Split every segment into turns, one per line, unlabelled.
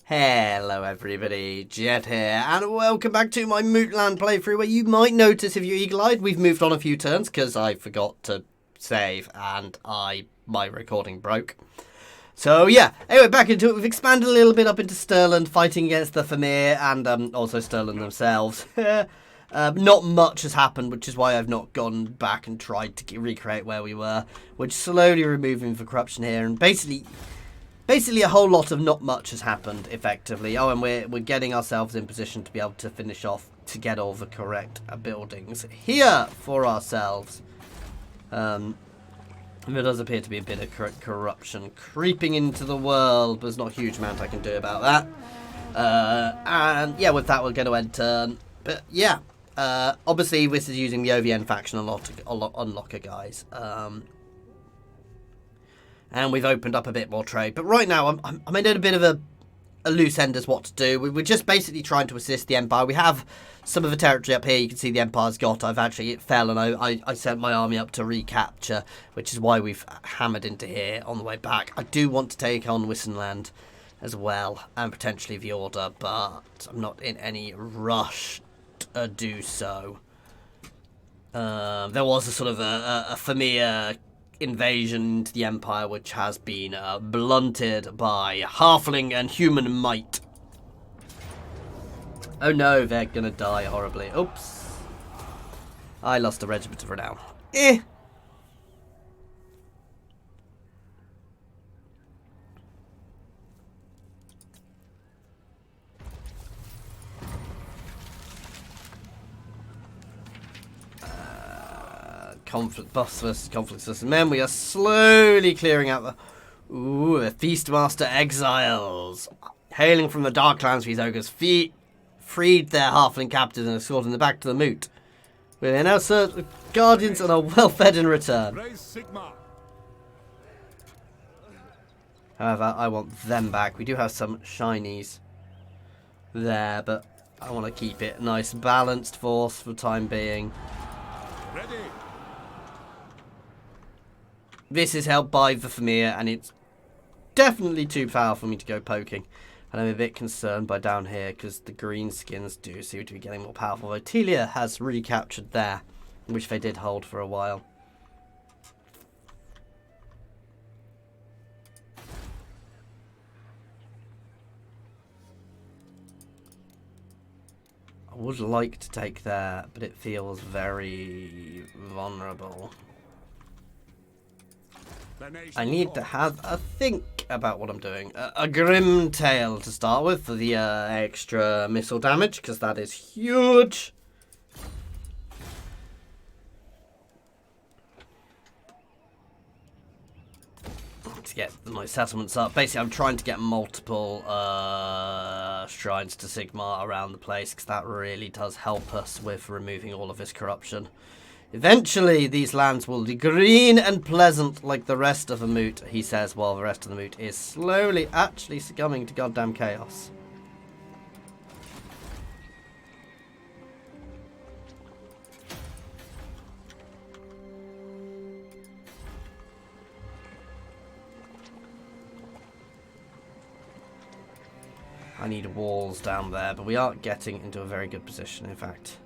Hello everybody, Jet here, and welcome back to my Mootland playthrough, where you might notice if you're eagle-eyed, we've moved on a few turns because I forgot to save and my recording broke. So yeah, anyway, back into it. We've expanded a little bit up into Stirland, fighting against the Famir and also Stirland themselves. Not much has happened, which is why I've not gone back and tried to recreate where we were. We're slowly removing the corruption here, and basically a whole lot of not much has happened, effectively. Oh, and we're getting ourselves in position to be able to finish off, to get all the correct buildings here for ourselves. There does appear to be a bit of corruption creeping into the world. There's not a huge amount I can do about that. And yeah, with that, we're going to end turn. But yeah, obviously this is using the OvN faction unlocker, guys. And we've opened up a bit more trade. But right now, I'm in a bit of a loose end as what to do. We're just basically trying to assist the Empire. We have some of the territory up here. You can see the Empire's got. It fell, and I sent my army up to recapture, which is why we've hammered into here on the way back. I do want to take on Wissenland as well, and potentially the Order, but I'm not in any rush to do so. There was a sort of a familiar invasion to the Empire, which has been blunted by Halfling and human might. Oh no, they're gonna die horribly. Oops. I lost a regiment of renown. Buffs versus conflicts versus men. We are slowly clearing out the Feastmaster exiles. Hailing from the Darklands, these ogres freed their halfling captives and escorted them back to the Moot. We are now served with guardians and are well fed in return. However, I want them back. We do have some shinies there, but I want to keep it a nice balanced force for the time being. Ready. This is held by the Famir, and it's definitely too powerful for me to go poking. And I'm a bit concerned by down here, because the greenskins do seem to be getting more powerful. Though Telia has recaptured there, which they did hold for a while. I would like to take there, but it feels very vulnerable. I need to have a think about what I'm doing. A Grim Tail to start with for the extra missile damage, because that is huge. To get my settlements up. Basically, I'm trying to get multiple shrines to Sigmar around the place, because that really does help us with removing all of this corruption. Eventually, these lands will be green and pleasant like the rest of the Moot, he says, while the rest of the Moot is slowly actually succumbing to goddamn chaos. I need walls down there, but we aren't getting into a very good position, in fact.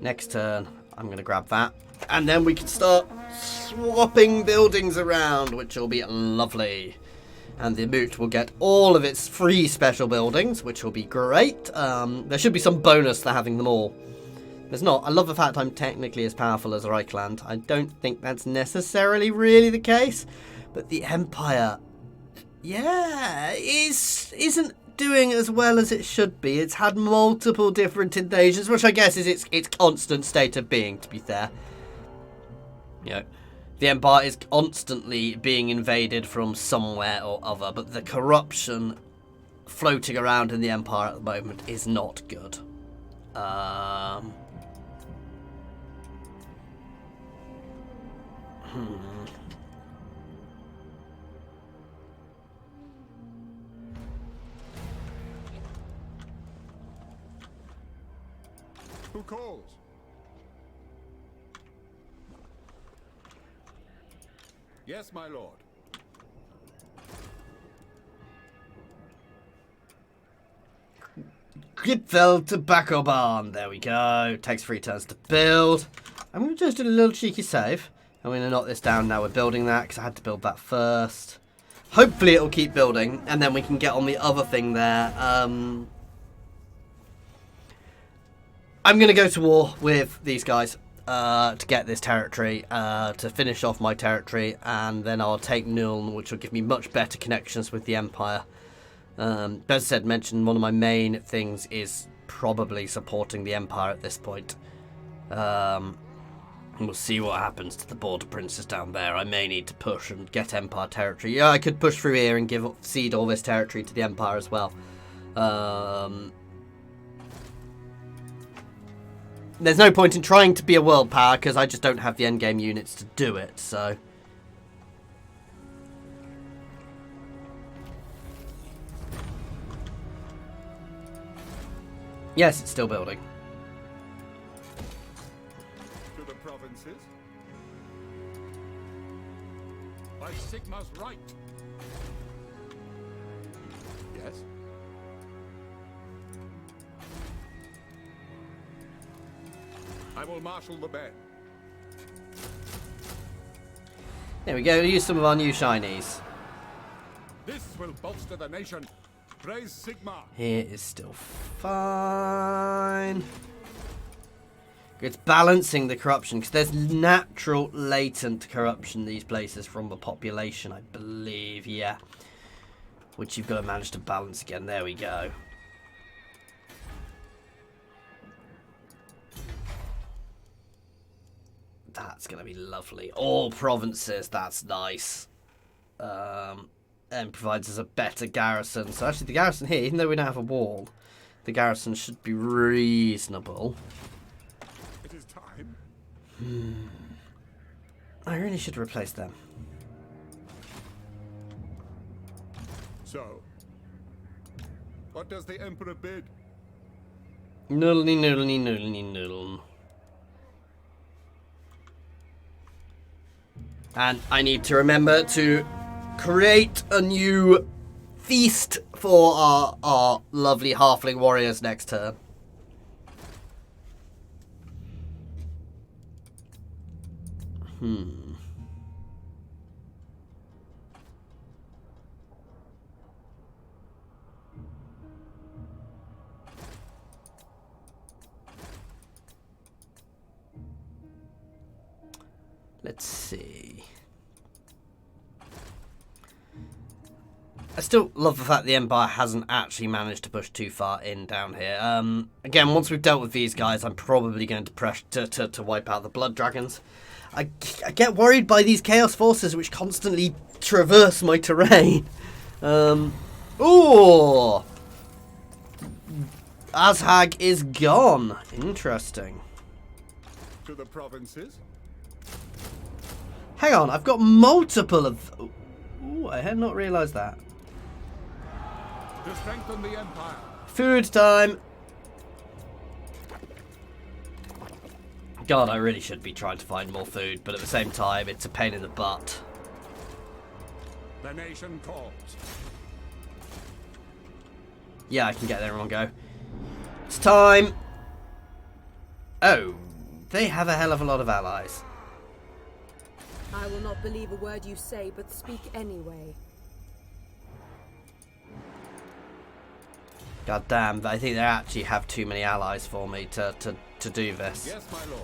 Next turn, I'm going to grab that. And then we can start swapping buildings around, which will be lovely. And the Moot will get all of its free special buildings, which will be great. There should be some bonus for having them all. There's not. I love the fact I'm technically as powerful as Reichland. I don't think that's necessarily really the case. But the Empire, yeah, isn't doing as well as it should be. It's had multiple different invasions, which I guess is its constant state of being, to be fair. You know, the Empire is constantly being invaded from somewhere or other, but the corruption floating around in the Empire at the moment is not good.
Who calls? Yes, my lord.
Gipfel Tobacco Barn. There we go. Takes 3 turns to build. I'm going to just do a little cheeky save. I'm going to knock this down now. We're building that because I had to build that first. Hopefully it'll keep building and then we can get on the other thing there. I'm going to go to war with these guys to get this territory, to finish off my territory, and then I'll take Nuln, which will give me much better connections with the Empire. As I said, mentioned one of my main things is probably supporting the Empire at this point. We'll see what happens to the border princes down there. I may need to push and get Empire territory. Yeah, I could push through here and cede all this territory to the Empire as well. There's no point in trying to be a world power because I just don't have the endgame units to do it, so... Yes, it's still building.
To the provinces. By Sigma's right. Yes. I will marshal the band.
There we go, use some of our new shinies.
This will bolster the nation. Praise Sigma.
Here is still fine. It's balancing the corruption because there's natural latent corruption in these places from the population, I believe, yeah. Which you've got to manage to balance again. There we go. That's going to be lovely. All provinces, that's nice. And provides us a better garrison. So actually the garrison here, even though we don't have a wall, the garrison should be reasonable.
It is time.
I really should replace them.
So, what does the Emperor bid?
Noodly, noodly, noodly, noodle. And I need to remember to create a new feast for our lovely halfling warriors next turn. Let's see. I still love the fact the Empire hasn't actually managed to push too far in down here. Again, once we've dealt with these guys, I'm probably going to press to wipe out the Blood Dragons. I get worried by these Chaos Forces which constantly traverse my terrain. Ooh! Azhag is gone. Interesting.
To the provinces.
Hang on, I've got multiple of... Ooh, I had not realised that.
To strengthen the Empire.
Food time. God, I really should be trying to find more food, but at the same time, it's a pain in the butt.
The nation calls.
Yeah, I can get there in one go. It's time. Oh, they have a hell of a lot of allies.
I will not believe a word you say, but speak anyway.
God damn, but I think they actually have too many allies for me to do this.
Yes, my lord.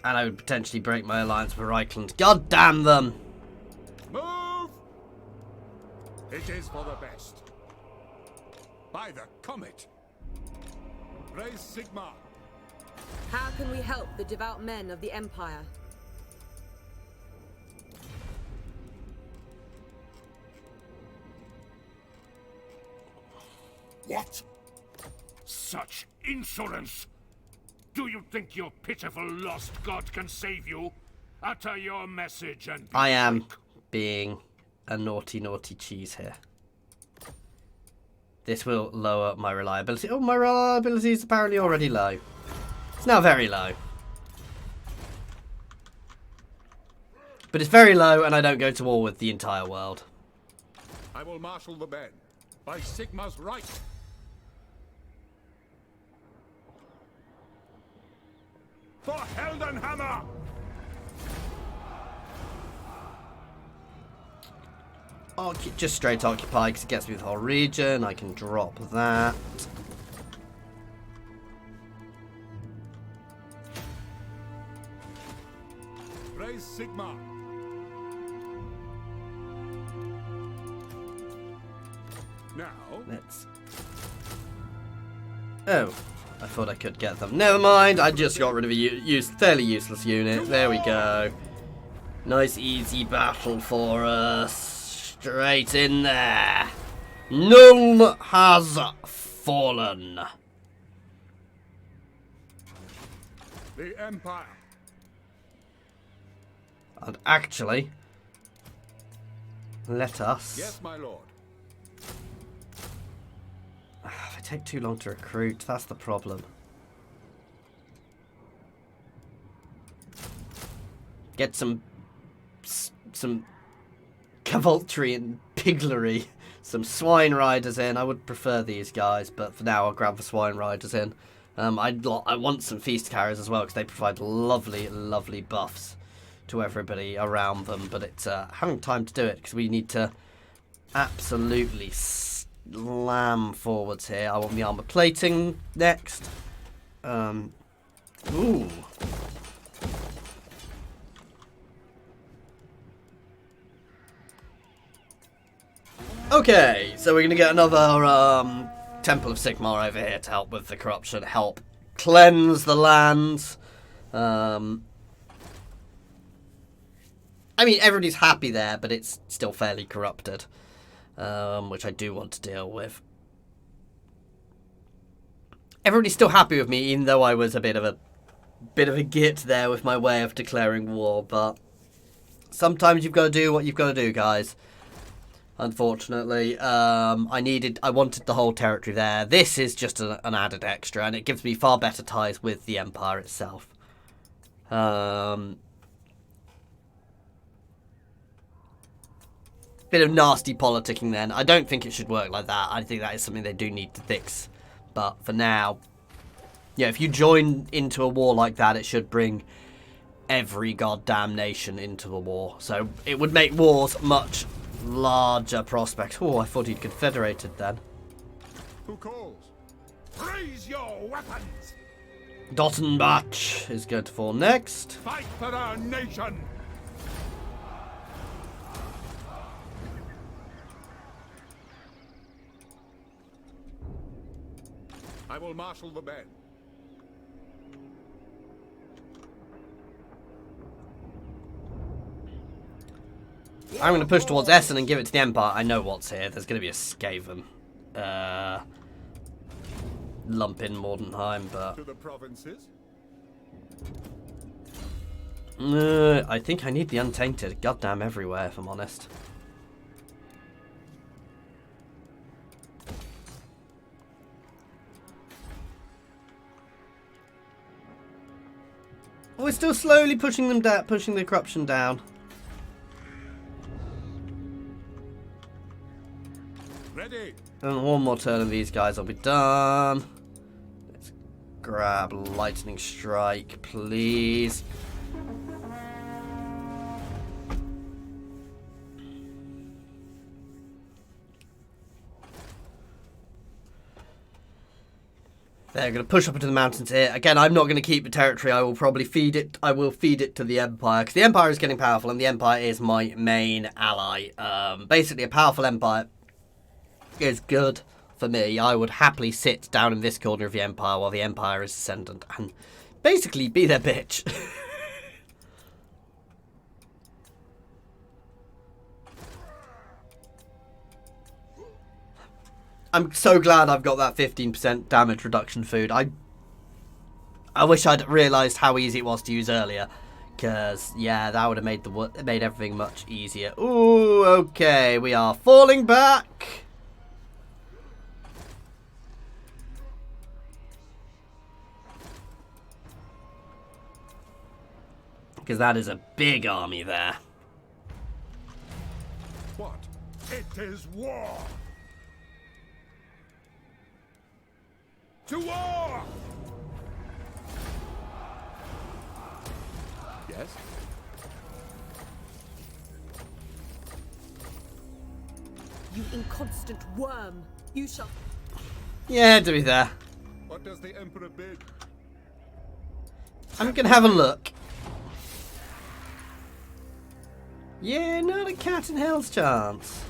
And I would potentially break my alliance with Reichland. God damn them!
Move! It is for the best. By the comet. Praise Sigma.
How can we help the devout men of the Empire?
What? Such insolence! Do you think your pitiful lost god can save you? Utter your message and be
I am
quick.
being a naughty, naughty cheese here. This will lower my reliability. Oh, my reliability is apparently already low. It's now very low. But it's very low, and I don't go to war with the entire world.
I will marshal the men by Sigma's right. For Heldenhammer!
Just straight occupy, because it gets me the whole region. I can drop that.
Praise Sigma. Now,
Let's... Oh, I thought I could get them. Never mind, I just got rid of a fairly useless unit. There we go. Nice easy battle for us. Straight in there. Null has fallen.
the Empire.
And actually, let us...
Yes, my lord.
If I take too long to recruit, that's the problem. Get some cavalry and piglery, some swine riders in. I would prefer these guys, but for now I'll grab the swine riders in. I want some feast carriers as well, because they provide lovely, lovely buffs to everybody around them. But it's having time to do it, because we need to absolutely slam forwards here. I want the armor plating next. Ooh. Okay, so we're going to get another Temple of Sigmar over here to help with the corruption, help cleanse the lands. I mean, everybody's happy there, but it's still fairly corrupted, which I do want to deal with. Everybody's still happy with me, even though I was a bit of a git there with my way of declaring war, but sometimes you've got to do what you've got to do, guys. Unfortunately, I wanted the whole territory there. This is just an added extra, and it gives me far better ties with the Empire itself. Bit of nasty politicking then. I don't think it should work like that. I think that is something they do need to fix. But for now, yeah, if you join into a war like that, it should bring every goddamn nation into the war. So it would make wars much larger prospect. Oh, I thought he'd confederated then.
Who calls? Raise your weapons!
Dottenbach is going to fall next.
Fight for our nation! I will marshal the men.
I'm going to push towards Essen and give it to the Empire. I know what's here. There's going to be a Skaven lump in Mordenheim, but...
To the provinces?
I think I need the Untainted goddamn everywhere, if I'm honest. We're still slowly pushing them down, pushing the corruption down.
Ready.
And one more turn of these guys will be done. Let's grab Lightning Strike, please. They're going to push up into the mountains here. Again, I'm not going to keep the territory. I will probably feed it. I will feed it to the Empire, because the Empire is getting powerful, and the Empire is my main ally. Basically, a powerful Empire is good for me. I would happily sit down in this corner of the Empire while the Empire is ascendant and basically be their bitch. I'm so glad I've got that 15% damage reduction food. I wish I'd realised how easy it was to use earlier, because yeah, that would have made everything much easier. Ooh, okay, we are falling back. Because that is a big army there.
It is war! To war! Yes?
You inconstant worm! You shall...
Yeah, to be fair.
What does the Emperor bid?
I'm gonna have a look. Yeah, not a cat in hell's chance.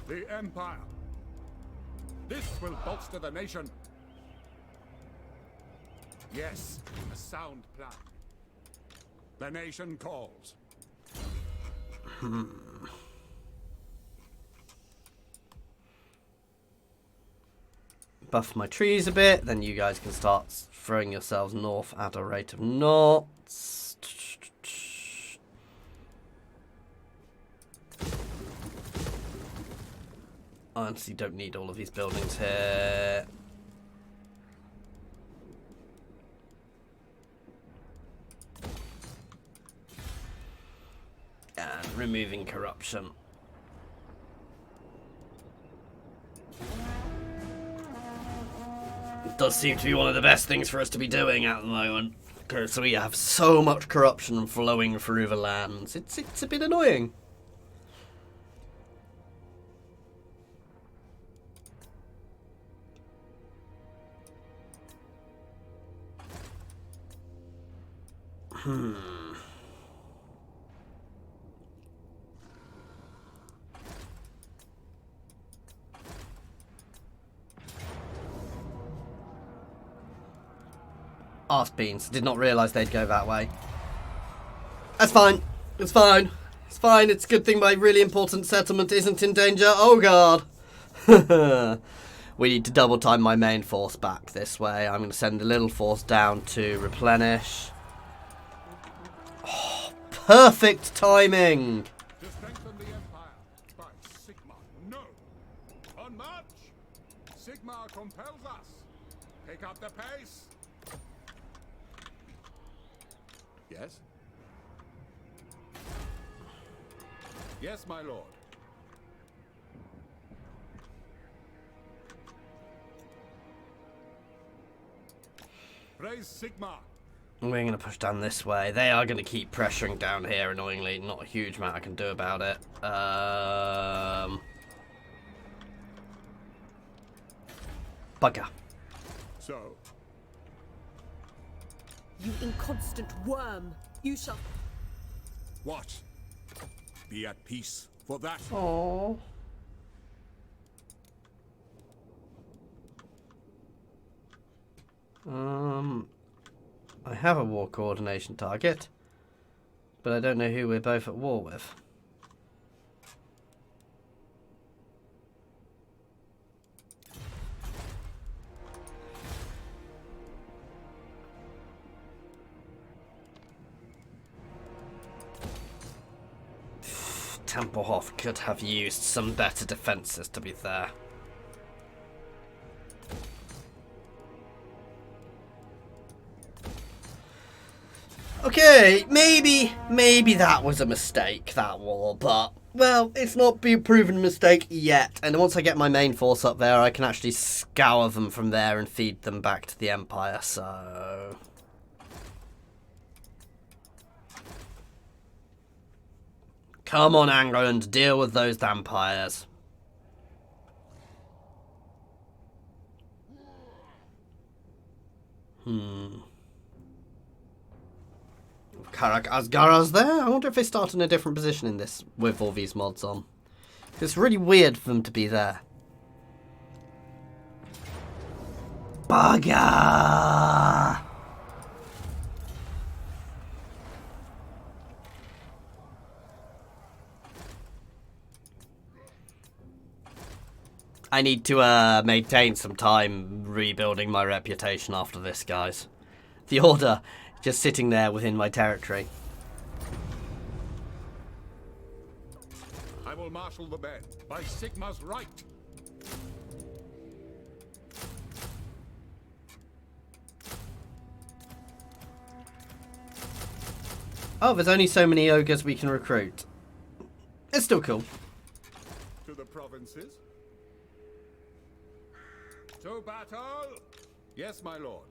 The Empire. This will bolster the nation. Yes, a sound plan. The nation calls.
Buff my trees a bit, then you guys can start throwing yourselves north at a rate of knots. I honestly don't need all of these buildings here. And removing corruption. It does seem to be one of the best things for us to be doing at the moment, because we have so much corruption flowing through the lands. It's a bit annoying. Arse beans. Did not realise they'd go that way. That's fine. It's fine. It's fine. It's a good thing my really important settlement isn't in danger. Oh god. We need to double time my main force back this way. I'm going to send a little force down to replenish. Oh, perfect timing.
To strengthen the Empire by Sigma. No. On march. Sigma compels us. Pick up the pace. Yes? Yes, my lord. Praise Sigma.
We're going to push down this way. They are going to keep pressuring down here, annoyingly. Not a huge amount I can do about it. Bugger.
So,
You inconstant worm! You shall...
what? Be at peace for that.
Oh. I have a war coordination target, but I don't know who we're both at war with. Templehof could have used some better defences, to be fair. Okay, maybe that was a mistake, that war, but, well, it's not been proven a mistake yet. And once I get my main force up there, I can actually scour them from there and feed them back to the Empire, so... Come on, England, deal with those vampires. Karak Asgara's there. I wonder if they start in a different position in this with all these mods on. It's really weird for them to be there. Bugger! I need to maintain some time rebuilding my reputation after this, guys. The Order just sitting there within my territory.
I will marshal the men by Sigma's right.
Oh, there's only so many ogres we can recruit. still cool.
To the provinces. To battle. Yes, my lord.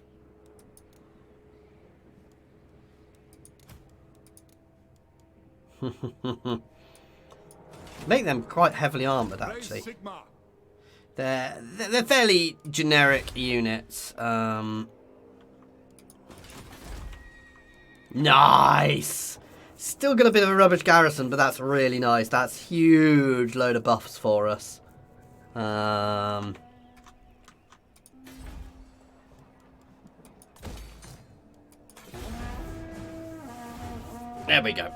Make them quite heavily armored, actually.
Sigma.
They're fairly generic units. Nice! Still got a bit of a rubbish garrison, but that's really nice. That's huge load of buffs for us. There we go.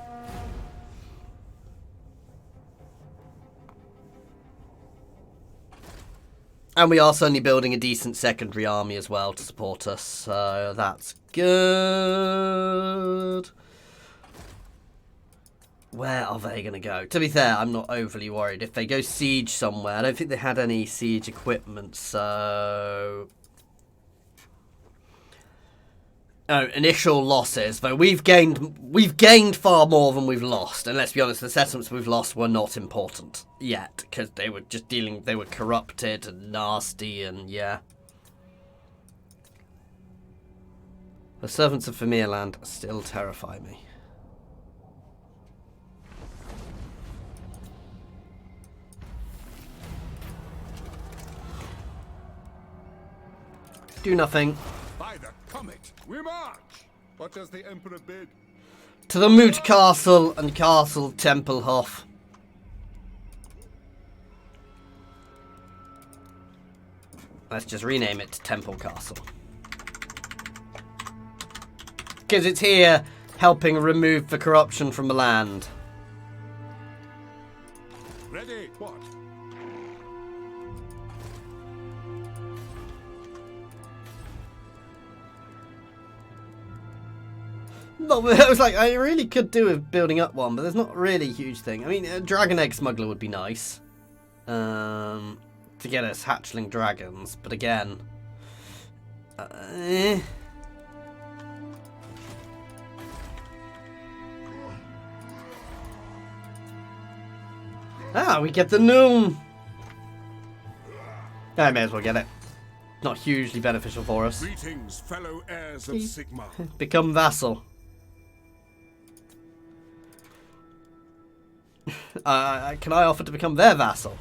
And we are suddenly building a decent secondary army as well to support us, so that's good. Where are they going to go? To be fair, I'm not overly worried. If they go siege somewhere, I don't think they had any siege equipment, so... Oh, initial losses, though we've gained far more than we've lost. And let's be honest, the settlements we've lost were not important yet, because they were just they were corrupted and nasty, and yeah. The servants of Vermeerland still terrify me. Do nothing.
By the comet, we march. What does the Emperor bid?
To the Moot Castle and Castle Templehof. Let's just rename it to Temple Castle. Because it's here helping remove the corruption from the land.
Ready? What?
No, I was like, I really could do with building up one, but there's not really a huge thing. I mean, a Dragon Egg Smuggler would be nice. To get us hatchling dragons, but again... Ah, we get the Noom! I may as well get it. Not hugely beneficial for us.
Greetings, fellow heirs of Sigma.
Become vassal. Can I offer to become their vassal?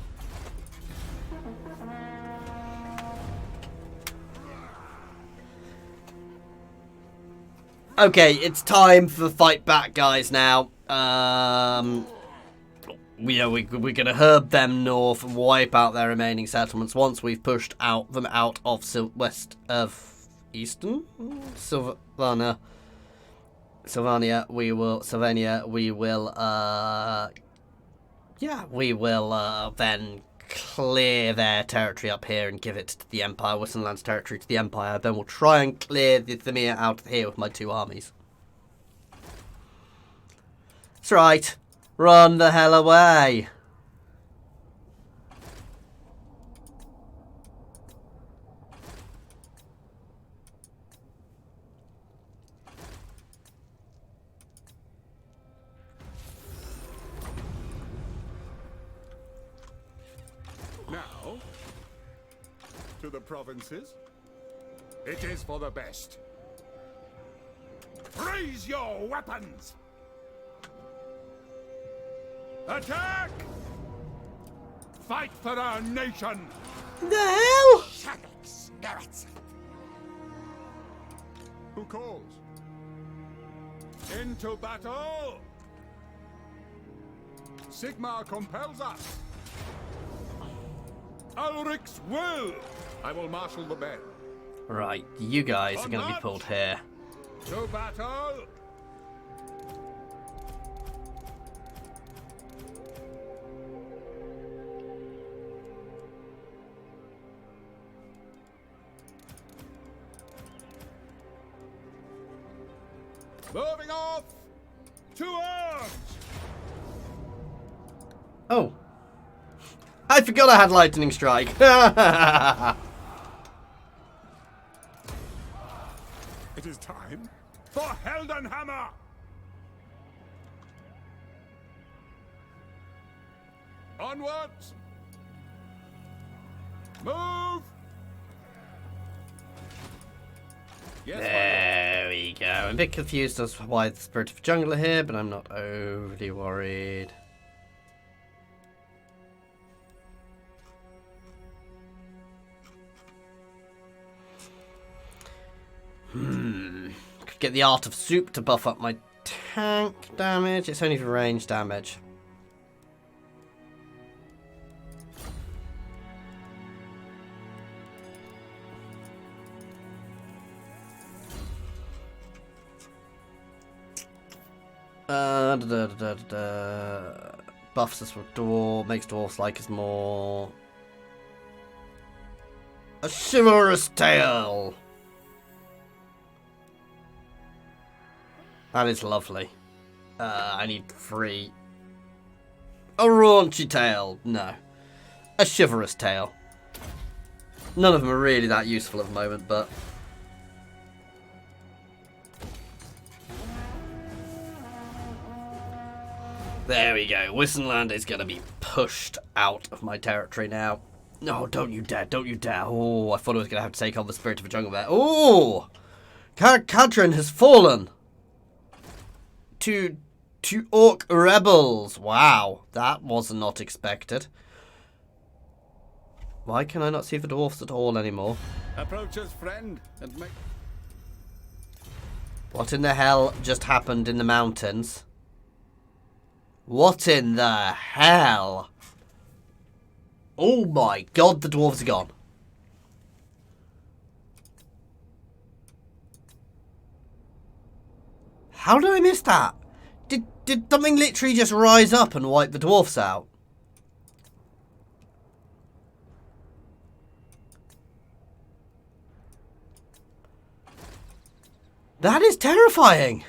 Okay, it's time for the fight back, guys, now. We're going to herb them north and wipe out their remaining settlements once we've pushed them out of west of eastern Sylvania. We will then clear their territory up here and give it to the Empire, Wissenland's territory to the Empire. Then we'll try and clear the Thamir out of here with my 2 armies. That's right. Run the hell away.
Now, to the provinces. It is for the best. Raise your weapons! Attack! Fight for our nation!
The hell?
Who calls? Into battle! Sigmar compels us! Ulrich's will! I will marshal the men.
Right, you guys are going to be pulled here.
To battle! Moving off! To arms!
Oh. I forgot I had lightning strike.
It is time for Heldenhammer! Onwards! Move! Yes,
There we go. I'm a bit confused as to why the Spirit of Jungle are here, but I'm not overly worried. Could get the Art of Soup to buff up my tank damage. It's only for range damage. Buffs us with dwarf, makes dwarves like us more. A chivalrous tale. That is lovely. I need 3. A raunchy tale. No. A chivalrous tale. None of them are really that useful at the moment, but... There we go. Wissenland is going to be pushed out of my territory now. No, don't you dare. Don't you dare. Oh, I thought I was going to have to take on the Spirit of a Jungle there. Oh! Kadrin has fallen! To Orc rebels. Wow, that was not expected. Why can I not see the dwarfs at all anymore?
approach us, friend, and make...
What in the hell just happened in the mountains? What in the hell? Oh my god, the dwarves are gone. How did I miss that? Did something literally just rise up and wipe the dwarfs out? That is terrifying.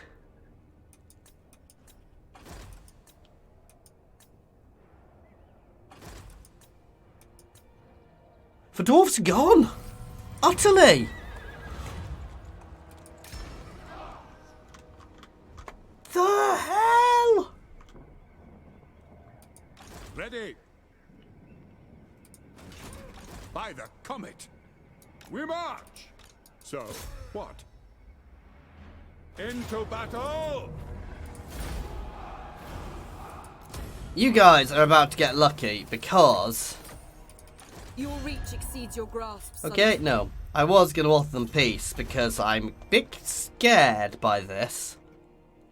The dwarfs are gone. Utterly. The hell?
Ready. By the comet. We march. So, what? Into battle!
You guys are about to get lucky because...
Your reach exceeds your grasp, son.
Okay, no. I was going to offer them peace because I'm a bit scared by this.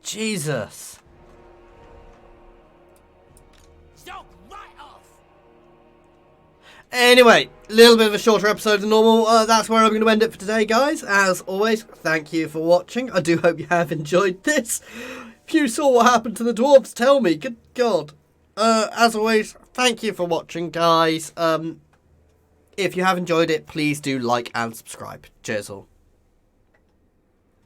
Jesus.
Stop right off!
Anyway, a little bit of a shorter episode than normal. That's where I'm going to end it for today, guys. As always, thank you for watching. I do hope you have enjoyed this. If you saw what happened to the dwarves, tell me. Good God. As always, thank you for watching, guys. If you have enjoyed it, please do like and subscribe. Cheers all.